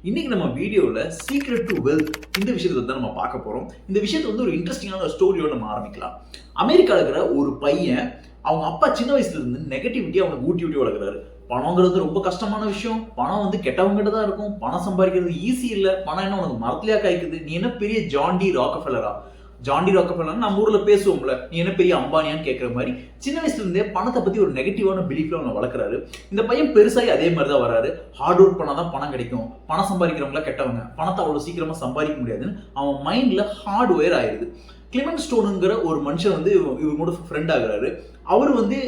இன்னைக்கு நம்ம வீடியோவில் சீக்ரெட் டு வெல்த் இந்த விஷயத்தை தான் நம்ம பார்க்க போகிறோம். இந்த விஷயத்தை வந்து ஒரு இன்ட்ரெஸ்டிங்கான ஒரு ஸ்டோரியோட நம்ம ஆரம்பிக்கலாம். அமெரிக்காவில் இருக்கிற ஒரு பையன் அவங்க அப்பா சின்ன வயசுல இருந்து நெகட்டிவிட்டி அவனுக்கு ஊட்டி ஊட்டி வளர்க்குறாரு. பணங்கிறது ரொம்ப கஷ்டமான விஷயம், பணம் வந்து கெட்டவங்ககிட்ட தான் இருக்கும், பணம் சம்பாதிக்கிறது ஈஸி இல்லை, பணம் என்ன உனக்கு மரத்துலையா காய்க்குது, நீ என்ன பெரிய ஜான் டி ராக்கஃபெல்லரா, நம்ம ஊர்ல பேசுவோம்ல, நீ என்ன பெரிய அம்பானியான்னு கேட்கிற மாதிரி சின்ன வயசுல இருந்தே பணத்தை பத்தி ஒரு நெகட்டிவான பிலீஃப்ல அவனை வளர்க்குறாரு. இந்த பையன் பெருசாகி அதே மாதிரி தான் வராரு. ஹார்ட் ஒர்க் பண்ணாதான் பணம் கிடைக்கும், பணம் சம்பாதிக்கிறவங்களா கெட்டவங்க, பணத்தை அவ்வளவு சீக்கிரமா சம்பாதிக்க முடியாதுன்னு அவன் மைண்ட்ல ஹார்ட் ஒயர் ஆயிடுது. கிளிமெண்ட் ஸ்டோனுங்கிற ஒரு மனுஷன் வந்து இவங்களோட ஃப்ரெண்ட் ஆகுறாரு. அவர் வந்து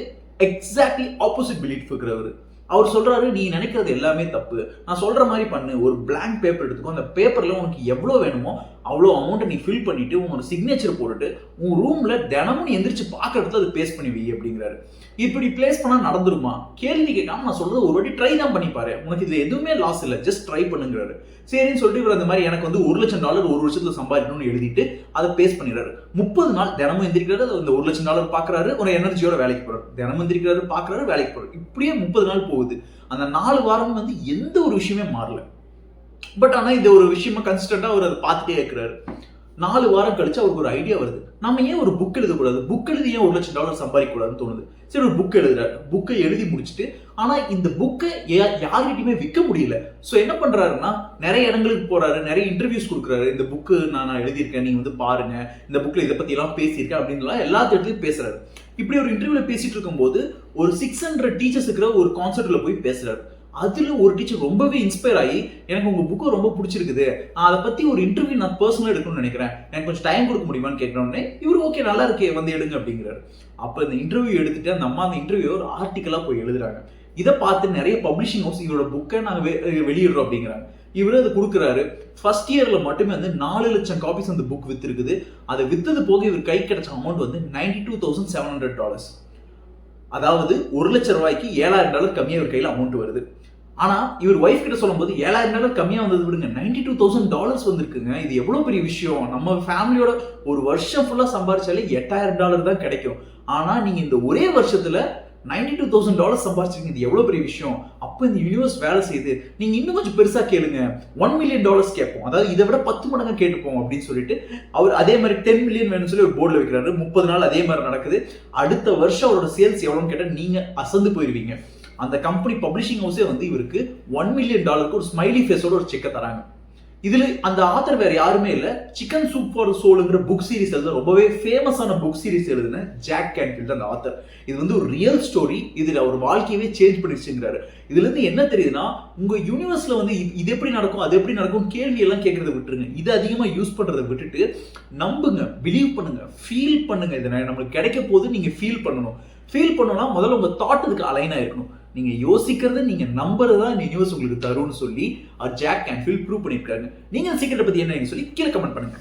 எக்ஸாக்ட்லி ஆப்போசிட் பிலீஃப் இருக்கிறவர். அவர் சொல்றாரு, நீ நினைக்கிறது எல்லாமே தப்பு, நான் சொல்ற மாதிரி பண்ணு, ஒரு பிளாங்க் பேப்பர் எடுத்துக்கோ, அந்த பேப்பர்ல உனக்கு எவ்வளவு வேணுமோ அவ்வளோ அமௌண்ட்டை நீ ஃபில் பண்ணிட்டு உங்களோட சிக்னேச்சர் போட்டுட்டு உன் ரூம்ல தினமும் நீ எந்திரிச்சு பார்க்குற இடத்துல அது பேஸ் பண்ணி வை அப்படிங்கிறாரு. இப்படி பிளேஸ் பண்ணா நடந்துருமா? கேள்வி கேட்காம நான் சொல்றது ஒரு வாட்டி ட்ரை தான் பண்ணிப்பாரு, உனக்கு இதுல எதுவுமே லாஸ் இல்லை, ஜஸ்ட் ட்ரை பண்ணுங்கிறாரு. சரின்னு சொல்லிட்டு இவர் அந்த மாதிரி எனக்கு வந்து $1,00,000 ஒரு வருஷத்துல சம்பாதிக்கணும்னு எழுதிட்டு அதை பேஸ் பண்ணிடுறாரு. 30 நாள் தினமும் எந்திரிக்கிறாரு, அந்த $1,00,000 பாக்குறாரு, ஒரு எனர்ஜியோட வேலைக்கு போறாரு, தினமும் எந்திரிக்கிறாரு, பாக்குறாரு, வேலைக்கு போறாரு. இப்படியே 30 நாள் போகுது. அந்த 4 வாரம் வந்து எந்த ஒரு விஷயமே மாறல. பட் ஆனா இந்த ஒரு விஷயமா கன்சிஸ்டண்டா அவர் அதை பார்த்துட்டே இருக்கிறாரு. 4 வாரம் கழிச்சு அவருக்கு ஒரு ஐடியா வருது, நம்ம ஏன் ஒரு புக் எழுதக்கூடாது, புக் எழுதி ஏன் $1,00,000 சம்பாதிக்க கூடாதுன்னு தோணுது. சரி, ஒரு புக் எழுதுறாரு. புக்கை எழுதி முடிச்சுட்டு ஆனா இந்த புக்கை யார்கிட்டயுமே விற்க முடியல. ஸோ என்ன பண்றாருன்னா, நிறைய இடங்களுக்கு போறாரு, நிறைய இன்டர்வியூஸ் கொடுக்குறாரு. இந்த புக்கு நான் எழுதியிருக்கேன், நீங்க வந்து பாருங்க, இந்த புக்ல இதை பத்தி எல்லாம் பேசியிருக்கேன் அப்படின்னு எல்லா இடத்துலயும் பேசுறாரு. இப்படி ஒரு இன்டர்வியூல பேசிட்டு இருக்கும்போது ஒரு 600 டீச்சர்ஸ் இருக்கிற ஒரு கான்சர்ட்ல போய் பேசுறாரு. அதுல ஒரு டீச்சர் ரொம்பவே இன்ஸ்பயர் ஆகி, எனக்கு உங்க புக்கு ரொம்ப பிடிச்சிருக்குது, நான் அதை பத்தி ஒரு இன்டர்வியூ நான் பர்சனலா எடுக்கணும்னு நினைக்கிறேன், எனக்கு கொஞ்சம் டைம் கொடுக்க முடியுமான்னு கேட்கணும்னே இவரு ஓகே நல்லா இருக்கே வந்து எடுங்க அப்படிங்கிறாரு. அப்ப இந்த இன்டர்வியூ எடுத்துட்டு அந்த அம்மா அந்த இன்டர்வியூ ஒரு ஆர்டிக்கலா போய் எழுதுறாங்க. இதை பார்த்து நிறைய பப்ளிஷிங் ஹவுஸ் இவரோட புக்கை நாங்க வெளியிடுறோம் அப்படிங்கிறாங்க. இவரு அதை கொடுக்குறாரு. ஃபர்ஸ்ட் இயர்ல மட்டுமே வந்து 4,00,000 காப்பீஸ் அந்த புக் வித்து இருக்குது. அதை வித்தது போக இவர் கை கிடைச்ச அமௌண்ட் வந்து $92,700. அதாவது $1,00,000 $7,000 கம்மியா இவர் கையில அமௌண்ட் வருது. ஆனா இவர் ஒய்ஃப் கிட்ட சொல்லும் போது $7,000 கம்மியா வந்தது விடுங்க, $92,000 வந்திருக்குங்க. இது எவ்வளவு பெரிய விஷயம். நம்ம ஃபேமிலியோட ஒரு வருஷம் ஃபுல்லா சம்பாதிச்சாலே $8,000 தான் கிடைக்கும். ஆனா நீங்க இந்த ஒரே வருஷத்துல $92,000 சம்பாதிச்சிருக்கீங்க, இது எவ்வளவு பெரிய விஷயம். அப்ப இந்த யூனிவர்ஸ் வேலை செய்யுது. நீங்க இன்னும் கொஞ்சம் பெருசா கேளுங்க, $1 million கேட்போம், அதாவது இதை விட 10 மடங்கு கேட்டுப்போம் அப்படின்னு சொல்லிட்டு அவர் அதே மாதிரி 10 million வேணும்னு சொல்லி ஒரு போர்டில் வைக்கிறாரு. 30 நாள் அதே மாதிரி நடக்குது. அடுத்த வருஷம் அவரோட சேல்ஸ் எவ்வளவுன்னு கேட்டா நீங்க அசந்து போயிருவீங்க. அந்த கம்பெனி பப்ளிஷிங் ஹவுஸே வந்து இவருக்கு $1 million ஒரு ஸ்மைலி ஃபேஸோட ஒரு செக்கை தராங்க. இதுல அந்த ஆத்தர் வேற யாருமே இல்ல, சிக்கன் சூப் ஃபார் சோல்ங்கிற புக் சீரிஸ் எழுத ரொம்பவே ஃபேமஸான புக் சீரிஸ் எழுதுன ஜாக் கேன்ஃபீல்ட் அந்த ஆத்தர். இது வந்து ஒரு ரியல் ஸ்டோரி, இதுல அவர் வாழ்க்கையவே சேஞ்ச் பண்ணிடுச்சுங்கிறாரு. இதுல இருந்து என்ன தெரியுதுன்னா, உங்க யூனிவர்ஸ்ல வந்து இது எப்படி நடக்கும், அது எப்படி நடக்கும் கேள்வி எல்லாம் கேட்கறத விட்டுருங்க. இது அதிகமா யூஸ் பண்றதை விட்டுட்டு நம்புங்க, பிலீவ் பண்ணுங்க, ஃபீல் பண்ணுங்க. இதை நம்மளுக்கு கிடைக்க போது நீங்க ஃபீல் பண்ணணும். ஃபீல் பண்ணணும்னா முதல்ல உங்க தாட் இதுக்கு அலைனா இருக்கணும். நீங்க யோசிக்கிறது, நீங்க நம்புறதா இந்த யூனிவர்ஸ் உங்களுக்கு தரும்னு சொல்லி ஜாக் கேன்ஃபீல்ட் ப்ரூவ் பண்ணிருக்காங்க. நீங்க சீக்கிரத்தை பத்தி என்ன சொல்லி கீழே கமெண்ட் பண்ணுங்க.